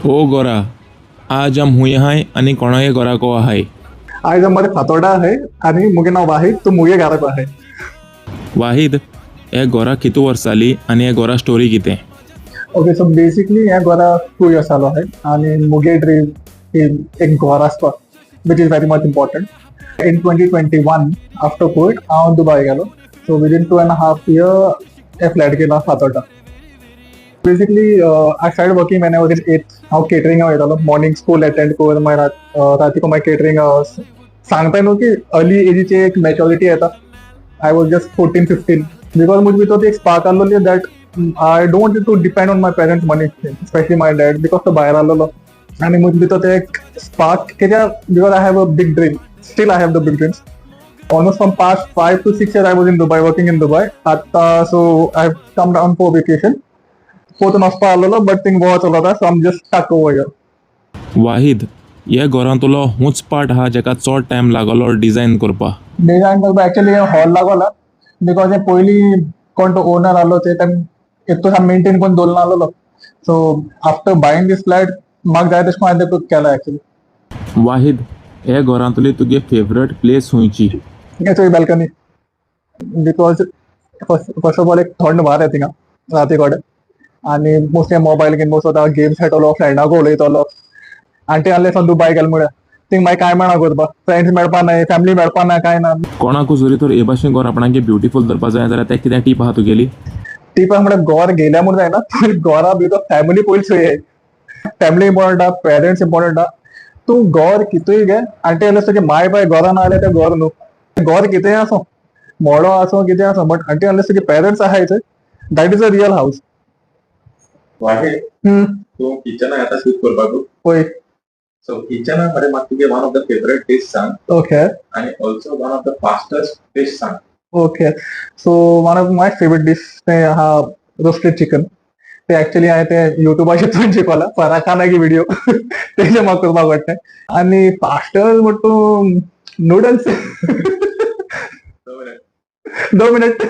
ओ गोरा, आज हम हुए हैं आणि कोणागे गोरा को आहे. आज हमारे फातोडा है आणि मुगे नाव वाहिद तो मुगे गारप आहे. वाहिद, हे गोरा किती वर्साली आणि हे गोरा स्टोरी कितें. ओके सो बेसिकली हे गोरा 2 years जालो आहे आणि मुगे ड्रीम एक गोरा आसपाक which is very much important. In 2021 after Covid हांव दुबय गेलो. सो विदिन 2.5 years ए फ्लॅट गेला Fatorda. Basically I start working when I was in 8th. हांव केटरिंग वयतालो. मॉर्निंग स्कूल अटेंड करून मागीर रातीको मागीर केटरिंग सांगता न्हू की अर्ली एजीची एक मॅच्युरिटी येता. I was just 14-15 because मुझे तो एक spark आलो that I don't want to depend on my parents' money, especially my dad, because तो बाहेर आलो आणि मुझे तो एक spark because I have a big dream. Still I have the big dreams. Almost from past 5 to 6 years I was in Dubai, working in Dubai. So I've come down for vacation. पोतून वचपा आलो but thing was चलता, so I'm just stuck over here. वाहिद, हे गोरान तुलो हुंच part हा जेका चड time लागलो design करपा. Design करपा एक्चुअली हॉल लागला बिकॉज हे पयलीं कोण तो ओनर आलो ते इतको मेंटेन करून दवरना आसलो. सो आफ्टर बायिंग दीस फ्लॅट म्हाका जाय तशें हांवें ते केला एक्चुअली. वाहिद, हे गोरांतली तुगे फेवरेट प्लेस खंयची. Balcony because first of all एक थंड वार आहे थिंगा राती कडेन आनी मोस्टली मोबायल घेवन बसता गेम्स खेळटलो फ्रेंडाक उलयतलो आनी ते जालें दुबय गेले म्हळ्यार थिंग मागीर काय मेळना करपाक. फ्रेंड्स मेळपा ना, फॅमिली मेळपा ना, काय ना. कोणाकू जरी तर हे भाशेन गोरापणागे ब्युटिफूल धरपा जाय जाल्यार ते कितें टीप आहा तुगेली. टीप म्हळ्यार गोर गेल्या म्हूण जायना, गोरा बिकॉज फॅमिली पयली सोय. फॅमिली इम्पॉर्टंट आहा, पेरेंट्स इम्पॉर्टंट आहा. तूं गोर कितूय घे आनी ते तुजे माय बाय गोरा ना जाल्यार ते गोर न्हू. गोर कितेंय आसूं, मोडो आसूं, कितें आसूं, बट अंटी अनलेस तुजे पेरेंट्स आहाय that is a real house. तू किचन आता शूट करपाक पळय. सो किचन मध्ये म्हाका तुगे one of the favourite dish सांग. ओके आणि also one of the fastest dish सांग. Okay so one of my favourite dish ते आहा रोस्टेड चिकन. ते एक्चुअली हांवें ते युट्यूबाचेर शिकवला फराखानागे व्हिडिओ तेजे म्हाका करपाक आवडटा. आनी फास्टर म्हण तूं नूडल्स 2 मिनट